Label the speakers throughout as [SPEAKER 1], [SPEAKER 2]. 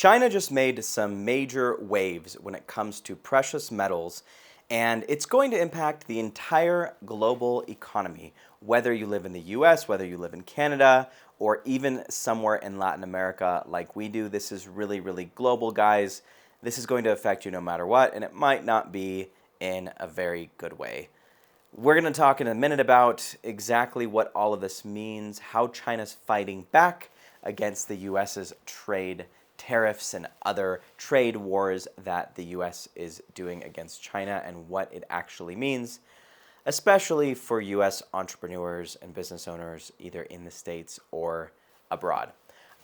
[SPEAKER 1] China just made some major waves when it comes to precious metals, and it's going to impact the entire global economy, whether you live in the US, whether you live in Canada, or even somewhere in Latin America like we do. This is really, really global, guys. This is going to affect you no matter what, and it might not be in a very good way. We're going to talk in a minute about exactly what all of this means, how China's fighting back against the US's trade tariffs and other trade wars that the US is doing against China and what it actually means, especially for US entrepreneurs and business owners either in the States or abroad.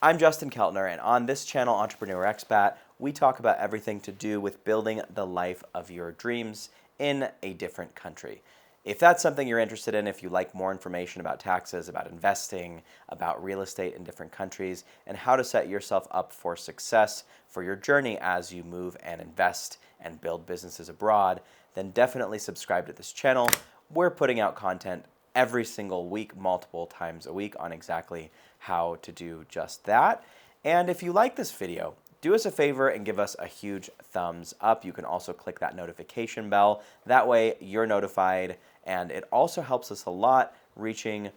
[SPEAKER 1] I'm Justin Keltner, and on this channel, Entrepreneur Expat, we talk about everything to do with building the life of your dreams in a different country. If that's something you're interested in, if you like more information about taxes, about investing, about real estate in different countries, and how to set yourself up for success for your journey as you move and invest and build businesses abroad, then definitely subscribe to this channel. We're putting out content every single week, multiple times a week, on exactly how to do just that. And if you like this video, do us a favor and give us a huge thumbs up. You can also click that notification bell. That way you're notified, and it also helps us a lot reaching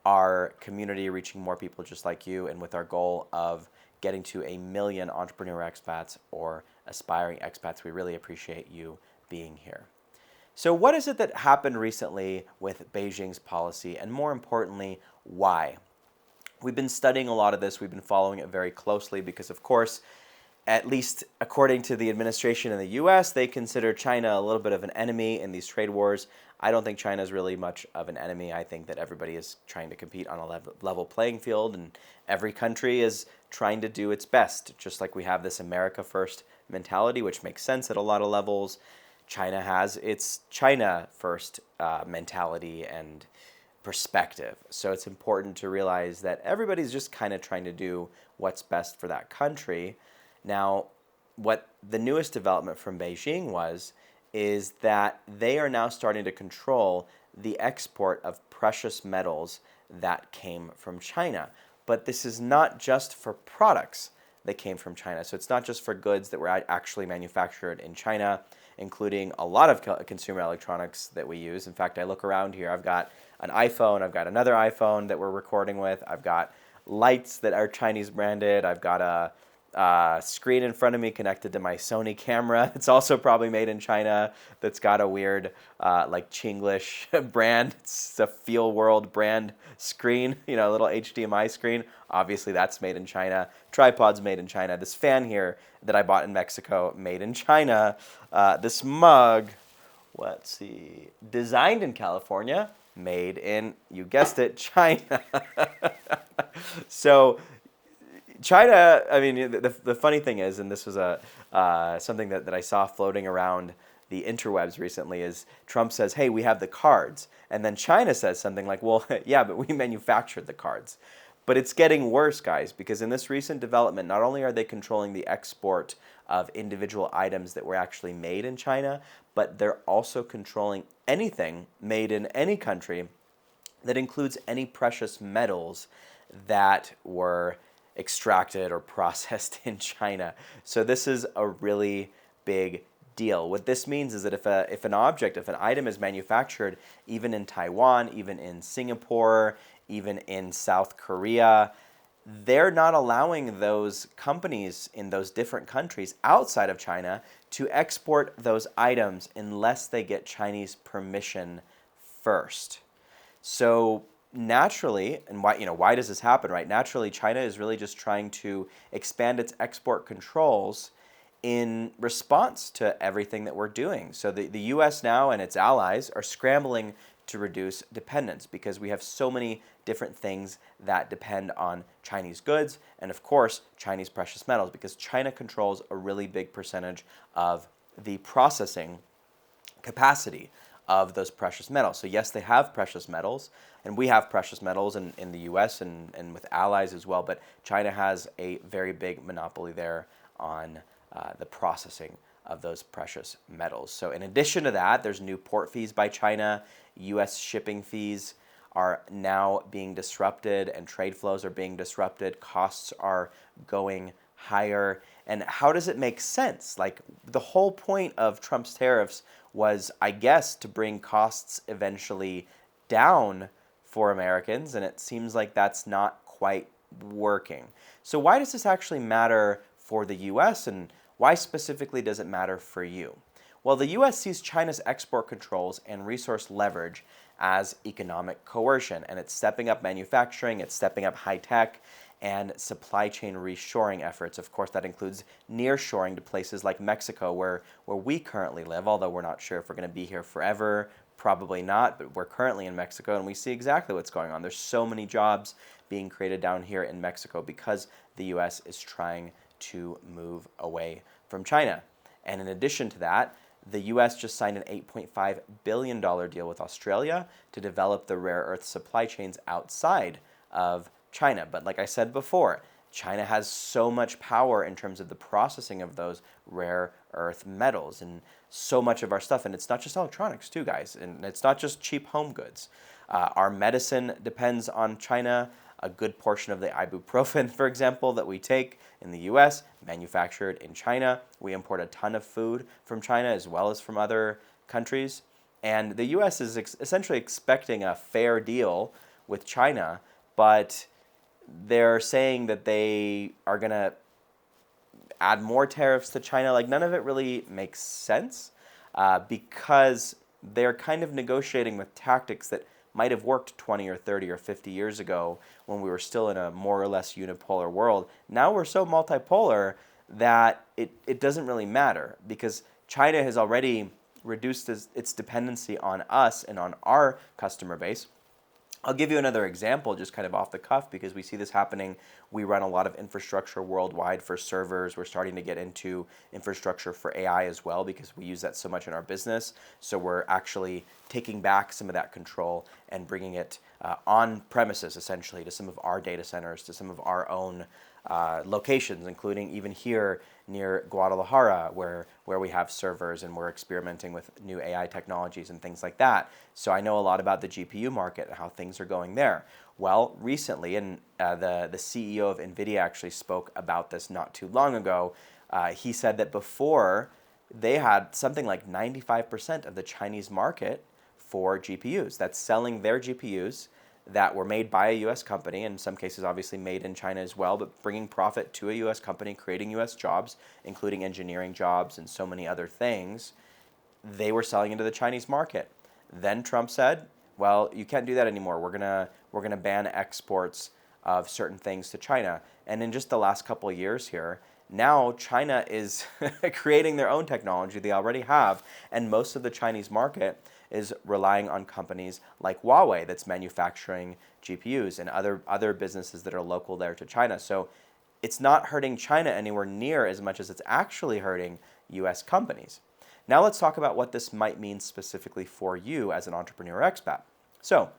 [SPEAKER 1] our community, reaching more people just like you, and with our goal of getting to 1 million entrepreneur expats or aspiring expats. We really appreciate you being here. So what is it that happened recently with Beijing's policy, and more importantly, why? We've been studying a lot of this. We've been following it very closely because, of course, at least according to the administration in the US, they consider China a little bit of an enemy in these trade wars. I don't think China is really much of an enemy. I think that everybody is trying to compete on a level playing field, and every country is trying to do its best, just like we have this America first mentality, which makes sense at a lot of levels. China has its China first mentality and perspective. So it's important to realize that everybody's just kind of trying to do what's best for that country. Now, what the newest development from Beijing is that they are now starting to control the export of precious metals that came from China. But this is not just for products that came from China. So it's not just for goods that were actually manufactured in China, including a lot of consumer electronics that we use. In fact, I look around here, I've got an iPhone, I've got another iPhone that we're recording with, I've got lights that are Chinese branded, I've got a screen in front of me connected to my Sony camera. It's also probably made in China. That's got a weird like Chinglish brand. It's a Feel World brand screen, you know, a little HDMI screen. Obviously that's made in China. Tripod's made in China. This fan here that I bought in Mexico, made in China. This mug, let's see, designed in California, made in, you guessed it, China. So China, I mean, the funny thing is, and this was something that I saw floating around the interwebs recently, is Trump says, hey, we have the cards. And then China says something like, well, yeah, but we manufactured the cards. But it's getting worse, guys, because in this recent development, not only are they controlling the export of individual items that were actually made in China, but they're also controlling anything made in any country that includes any precious metals that were extracted or processed in China. So this is a really big deal. What this means is that if an item is manufactured even in Taiwan, even in Singapore, even in South Korea, they're not allowing those companies in those different countries outside of China to export those items unless they get Chinese permission first. So naturally, and why does this happen, right? Naturally, China is really just trying to expand its export controls in response to everything that we're doing. So the US now and its allies are scrambling to reduce dependence because we have so many different things that depend on Chinese goods and, of course, Chinese precious metals, because China controls a really big percentage of the processing capacity of those precious metals. So yes, they have precious metals, and we have precious metals in the US and with allies as well, but China has a very big monopoly there on the processing of those precious metals. So in addition to that, there's new port fees by China. US shipping fees are now being disrupted, and trade flows are being disrupted. Costs are going higher? And how does it make sense? Like, the whole point of Trump's tariffs was, I guess, to bring costs eventually down for Americans, and it seems like that's not quite working. So why does this actually matter for the US, and why specifically does it matter for you? Well, the US sees China's export controls and resource leverage as economic coercion, and it's stepping up manufacturing, it's stepping up high tech, and supply chain reshoring efforts. Of course, that includes nearshoring to places like Mexico, where we currently live, although we're not sure if we're going to be here forever. Probably not, but we're currently in Mexico, and we see exactly what's going on. There's so many jobs being created down here in Mexico because the US is trying to move away from China. And in addition to that, the US just signed an $8.5 billion deal with Australia to develop the rare earth supply chains outside of China. But like I said before, China has so much power in terms of the processing of those rare earth metals and so much of our stuff. And it's not just electronics too, guys. And it's not just cheap home goods. Our medicine depends on China. A good portion of the ibuprofen, for example, that we take in the US, manufactured in China. We import a ton of food from China as well as from other countries. And the US is essentially expecting a fair deal with China, but they're saying that they are going to add more tariffs to China. Like, none of it really makes sense because they're kind of negotiating with tactics that might have worked 20 or 30 or 50 years ago when we were still in a more or less unipolar world. Now we're so multipolar that it doesn't really matter because China has already reduced its dependency on us and on our customer base. I'll give you another example just kind of off the cuff because we see this happening. We run a lot of infrastructure worldwide for servers. We're starting to get into infrastructure for AI as well because we use that so much in our business. So we're actually taking back some of that control and bringing it on premises essentially to some of our data centers, to some of our own locations, including even here near Guadalajara, where we have servers and we're experimenting with new AI technologies and things like that. So I know a lot about the GPU market and how things are going there. Well, recently, and the CEO of NVIDIA actually spoke about this not too long ago. He said that before they had something like 95% of the Chinese market for GPUs. That's selling their GPUs that were made by a U.S. company, in some cases obviously made in China as well, but bringing profit to a U.S. company, creating U.S. jobs, including engineering jobs and so many other things. They were selling into the Chinese market. Then Trump said, well, you can't do that anymore. We're gonna ban exports of certain things to China. And in just the last couple of years here, now China is creating their own technology they already have, and most of the Chinese market is relying on companies like Huawei that's manufacturing GPUs and other businesses that are local there to China. So it's not hurting China anywhere near as much as it's actually hurting US companies. Now let's talk about what this might mean specifically for you as an entrepreneur expat. So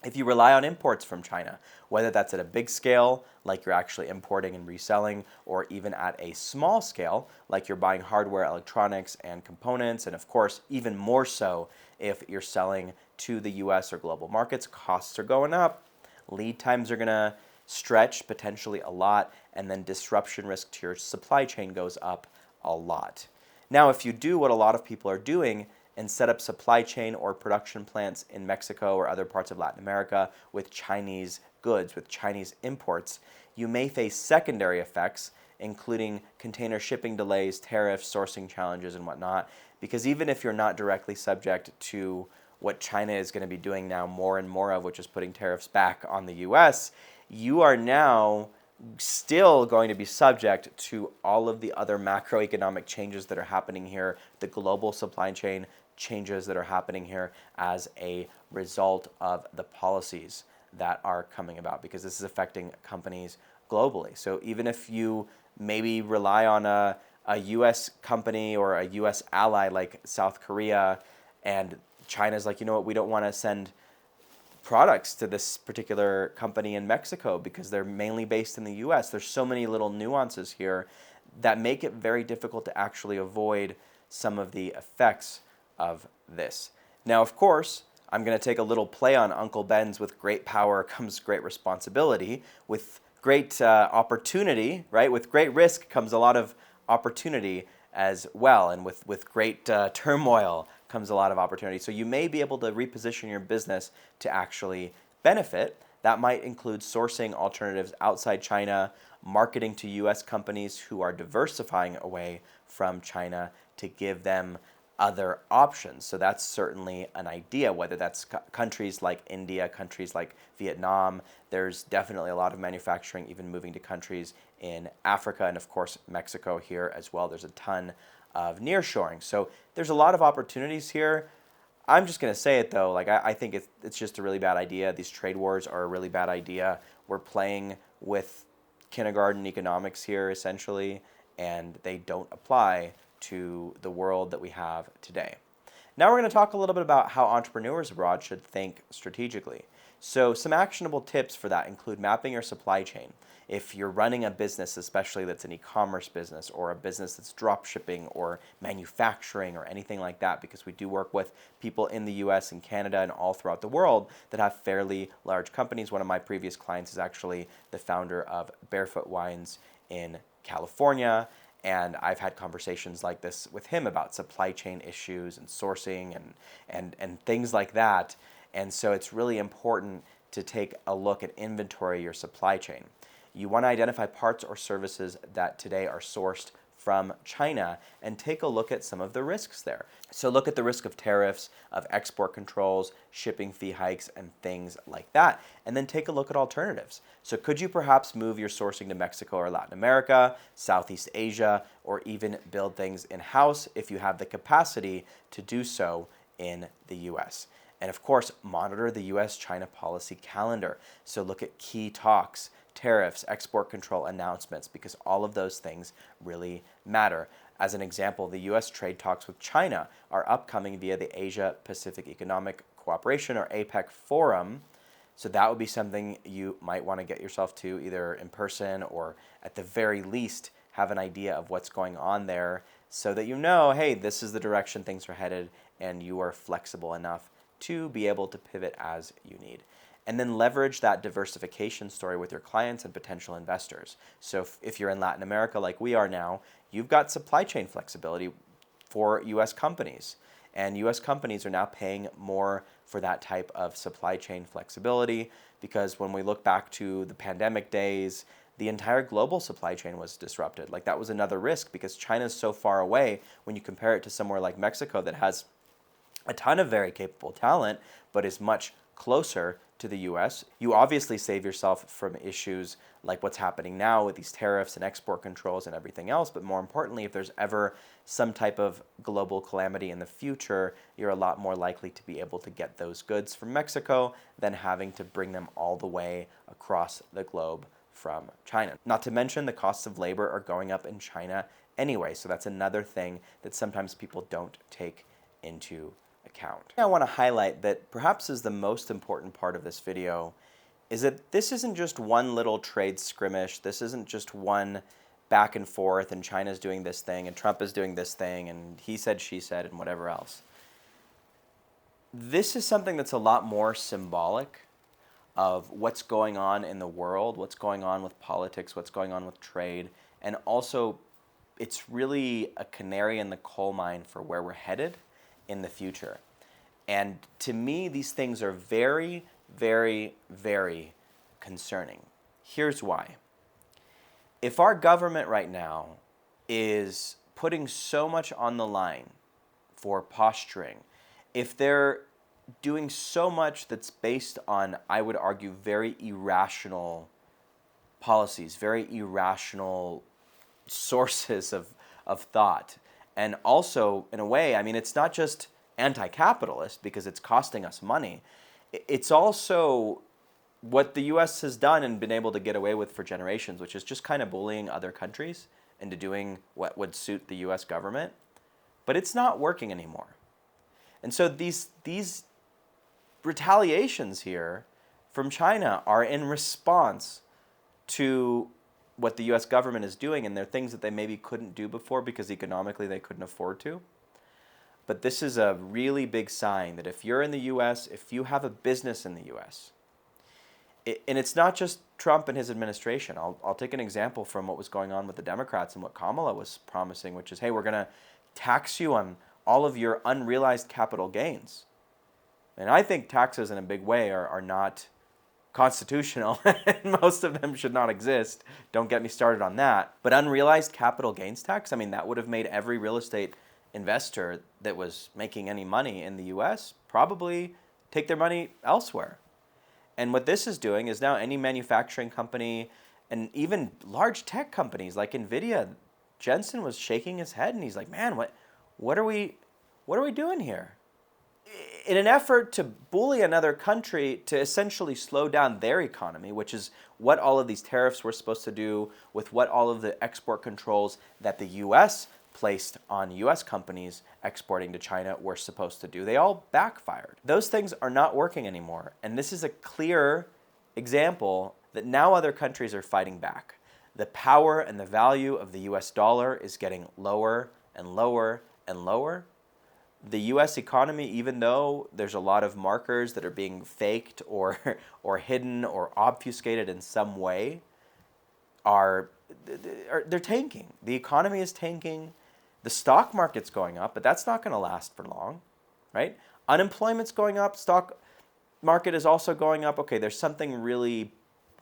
[SPEAKER 1] if you rely on imports from China, whether that's at a big scale, like you're actually importing and reselling, or even at a small scale, like you're buying hardware, electronics, and components, and of course, even more so if you're selling to the US or global markets, costs are going up, lead times are going to stretch potentially a lot, and then disruption risk to your supply chain goes up a lot. Now, if you do what a lot of people are doing and set up supply chain or production plants in Mexico or other parts of Latin America with Chinese goods, with Chinese imports, you may face secondary effects, including container shipping delays, tariffs, sourcing challenges, and whatnot. Because even if you're not directly subject to what China is going to be doing now more and more of, which is putting tariffs back on the US, you are now still going to be subject to all of the other macroeconomic changes that are happening here, the global supply chain changes that are happening here as a result of the policies that are coming about, because this is affecting companies globally. So even if you maybe rely on a US company or a US ally like South Korea, and China's like, you know what, we don't want to send products to this particular company in Mexico because they're mainly based in the US. There's so many little nuances here that make it very difficult to actually avoid some of the effects of this. Now, of course, I'm going to take a little play on Uncle Ben's "with great power comes great responsibility" with great opportunity, right? With great risk comes a lot of opportunity as well. And with great turmoil comes a lot of opportunity. So you may be able to reposition your business to actually benefit. That might include sourcing alternatives outside China, marketing to US companies who are diversifying away from China to give them other options. So that's certainly an idea, whether that's countries like India, countries like Vietnam. There's definitely a lot of manufacturing even moving to countries in Africa, and of course Mexico here as well. There's a ton of nearshoring. So there's a lot of opportunities here. I'm just going to say it though, like I think it's just a really bad idea. These trade wars are a really bad idea. We're playing with kindergarten economics here essentially, and they don't apply to the world that we have today. Now we're going to talk a little bit about how entrepreneurs abroad should think strategically. So some actionable tips for that include mapping your supply chain. If you're running a business, especially that's an e-commerce business or a business that's drop shipping or manufacturing or anything like that, because we do work with people in the US and Canada and all throughout the world that have fairly large companies. One of my previous clients is actually the founder of Barefoot Wines in California. And I've had conversations like this with him about supply chain issues and sourcing and things like that. And so it's really important to take a look at inventory your supply chain. You want to identify parts or services that today are sourced from China and take a look at some of the risks there. So look at the risk of tariffs, of export controls, shipping fee hikes, and things like that. And then take a look at alternatives. So could you perhaps move your sourcing to Mexico or Latin America, Southeast Asia, or even build things in-house if you have the capacity to do so in the US? And of course, monitor the US-China policy calendar. So look at key talks, tariffs, export control announcements, because all of those things really matter. As an example, the US trade talks with China are upcoming via the Asia-Pacific Economic Cooperation, or APEC Forum. So that would be something you might want to get yourself to either in person or at the very least have an idea of what's going on there so that you know, hey, this is the direction things are headed and you are flexible enough to be able to pivot as you need. And then leverage that diversification story with your clients and potential investors. So if you're in Latin America like we are now, you've got supply chain flexibility for US companies. And US companies are now paying more for that type of supply chain flexibility because when we look back to the pandemic days, the entire global supply chain was disrupted. Like that was another risk because China's so far away when you compare it to somewhere like Mexico that has a ton of very capable talent, but is much closer to the US. You obviously save yourself from issues like what's happening now with these tariffs and export controls and everything else, but more importantly, if there's ever some type of global calamity in the future, you're a lot more likely to be able to get those goods from Mexico than having to bring them all the way across the globe from China. Not to mention the costs of labor are going up in China anyway, so that's another thing that sometimes people don't take into account. I want to highlight that perhaps is the most important part of this video is that this isn't just one little trade skirmish. This isn't just one back and forth and China's doing this thing and Trump is doing this thing and he said, she said, and whatever else. This is something that's a lot more symbolic of what's going on in the world, what's going on with politics, what's going on with trade, and also it's really a canary in the coal mine for where we're headed in the future. And to me, these things are very, very, very concerning. Here's why. If our government right now is putting so much on the line for posturing, if they're doing so much that's based on, I would argue, very irrational policies, very irrational sources of thought, and also, in a way, I mean, it's not just anti-capitalist because it's costing us money. It's also what the US has done and been able to get away with for generations, which is just kind of bullying other countries into doing what would suit the US government. But it's not working anymore. And so these retaliations here from China are in response to what the US government is doing, and they're things that they maybe couldn't do before because economically they couldn't afford to. But this is a really big sign that if you're in the US, if you have a business in the US, And it's not just Trump and his administration. I'll take an example from what was going on with the Democrats and what Kamala was promising, which is, hey, we're going to tax you on all of your unrealized capital gains. And I think taxes in a big way are not constitutional, and most of them should not exist. Don't get me started on that. But unrealized capital gains tax, I mean, that would have made every real estate investor that was making any money in the US probably take their money elsewhere. And what this is doing is now any manufacturing company and even large tech companies like Nvidia, Jensen was shaking his head and he's like, man, what are we doing here? In an effort to bully another country to essentially slow down their economy, which is what all of these tariffs were supposed to do, with what all of the export controls that the US placed on US companies exporting to China were supposed to do, they all backfired. Those things are not working anymore. And this is a clear example that now other countries are fighting back. The power and the value of the US dollar is getting lower and lower and lower. The US economy, even though there's a lot of markers that are being faked or hidden or obfuscated in some way, they're tanking. The economy is tanking. The stock market's going up, but that's not going to last for long, right? Unemployment's going up. Stock market is also going up. Okay, there's something really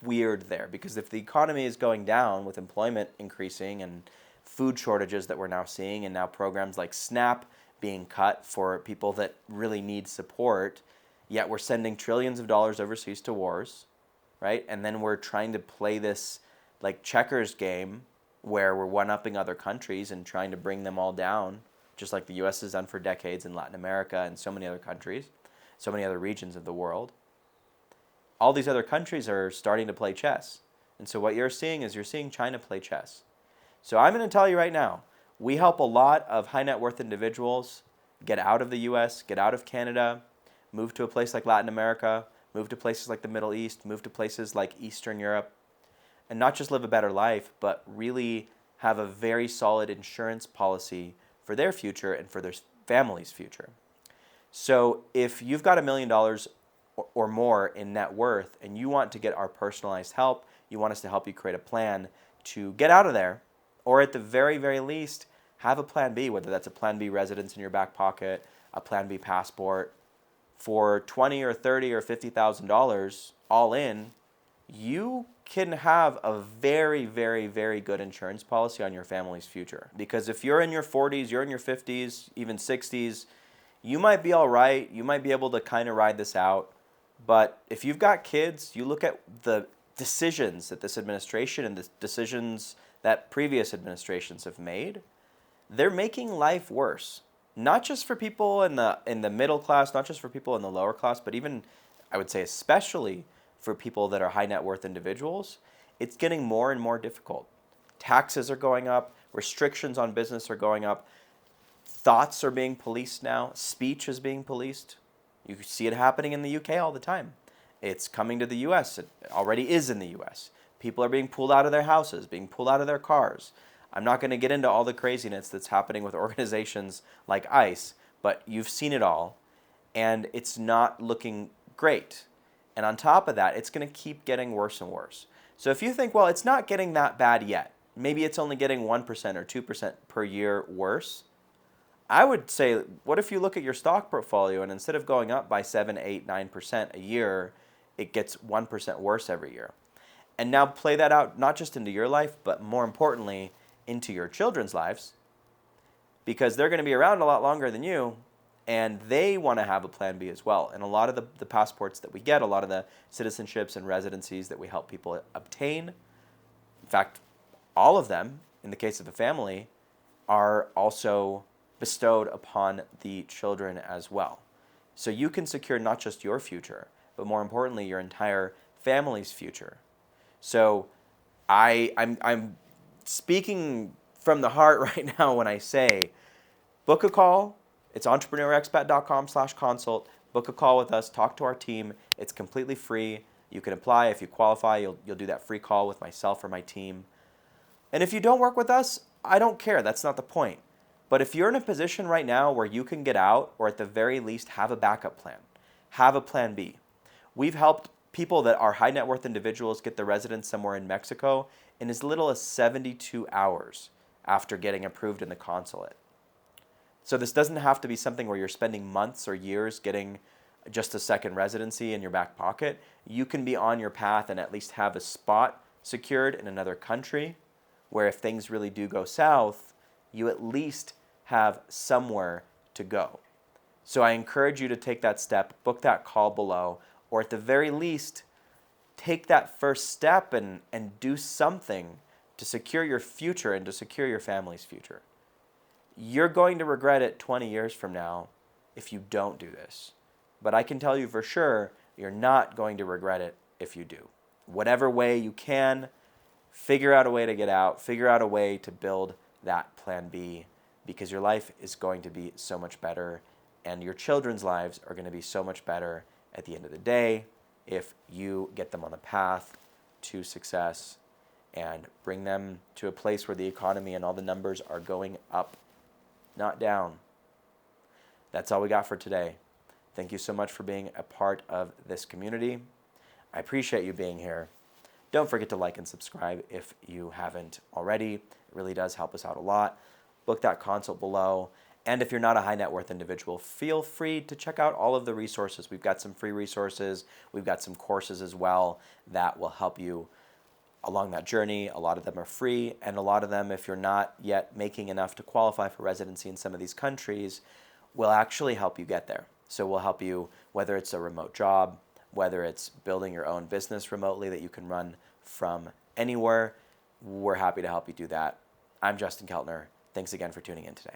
[SPEAKER 1] weird there, because if the economy is going down with employment increasing and food shortages that we're now seeing, and now programs like SNAP being cut for people that really need support, yet we're sending trillions of dollars overseas to wars, right? And then we're trying to play this like checkers game where we're one-upping other countries and trying to bring them all down, just like the US has done for decades in Latin America and so many other countries, so many other regions of the world. All these other countries are starting to play chess. And so what you're seeing is you're seeing China play chess. So I'm going to tell you right now, we help a lot of high net worth individuals get out of the US, get out of Canada, move to a place like Latin America, move to places like the Middle East, move to places like Eastern Europe, and not just live a better life, but really have a very solid insurance policy for their future and for their family's future. So if you've got $1 million or more in net worth and you want to get our personalized help, you want us to help you create a plan to get out of there, or at the very, very least, have a plan B, whether that's a plan B residence in your back pocket, a plan B passport, for $20 or $30 or $50,000 all in, you can have a very, very, very good insurance policy on your family's future. Because if you're in your 40s, you're in your 50s, even 60s, you might be all right. You might be able to kind of ride this out. But if you've got kids, you look at the decisions that this administration and the decisions that previous administrations have made, they're making life worse. Not just for people in the middle class, not just for people in the lower class, but even, I would say especially for people that are high net worth individuals, it's getting more and more difficult. Taxes are going up, restrictions on business are going up, thoughts are being policed now, speech is being policed. You see it happening in the UK all the time. It's coming to the US, it already is in the US. People are being pulled out of their houses, being pulled out of their cars. I'm not going to get into all the craziness that's happening with organizations like ICE, but you've seen it all, and it's not looking great. And on top of that, it's going to keep getting worse and worse. So if you think, well, it's not getting that bad yet, maybe it's only getting 1% or 2% per year worse, I would say, what if you look at your stock portfolio and instead of going up by 7, 8, 9% a year, it gets 1% worse every year? And now play that out not just into your life, but more importantly, into your children's lives, because they're going to be around a lot longer than you, and they want to have a plan B as well. And a lot of the passports that we get, a lot of the citizenships and residencies that we help people obtain, in fact, all of them, in the case of a family, are also bestowed upon the children as well. So you can secure not just your future, but more importantly, your entire family's future. So I'm speaking from the heart right now when I say, book a call. It's entrepreneurexpat.com/consult. Book a call with us. Talk to our team. It's completely free. You can apply. If you qualify, you'll do that free call with myself or my team. And if you don't work with us, I don't care. That's not the point. But if you're in a position right now where you can get out, or at the very least have a backup plan, have a plan B. We've helped people that are high net worth individuals get the residence somewhere in Mexico in as little as 72 hours after getting approved in the consulate. So this doesn't have to be something where you're spending months or years getting just a second residency in your back pocket. You can be on your path and at least have a spot secured in another country where if things really do go south, you at least have somewhere to go. So I encourage you to take that step, book that call below, or at the very least, take that first step and do something to secure your future and to secure your family's future. You're going to regret it 20 years from now if you don't do this. But I can tell you for sure, you're not going to regret it if you do. Whatever way you can, figure out a way to get out, figure out a way to build that plan B, because your life is going to be so much better and your children's lives are going to be so much better at the end of the day if you get them on the path to success and bring them to a place where the economy and all the numbers are going up, not down. That's all we got for today. Thank you so much for being a part of this community. I appreciate you being here. Don't forget to like and subscribe if you haven't already. It really does help us out a lot. Book that consult below. And if you're not a high net worth individual, feel free to check out all of the resources. We've got some free resources. We've got some courses as well that will help you along that journey. A lot of them are free, and a lot of them, if you're not yet making enough to qualify for residency in some of these countries, will actually help you get there. So we'll help you, whether it's a remote job, whether it's building your own business remotely that you can run from anywhere. We're happy to help you do that. I'm Justin Keltner. Thanks again for tuning in today.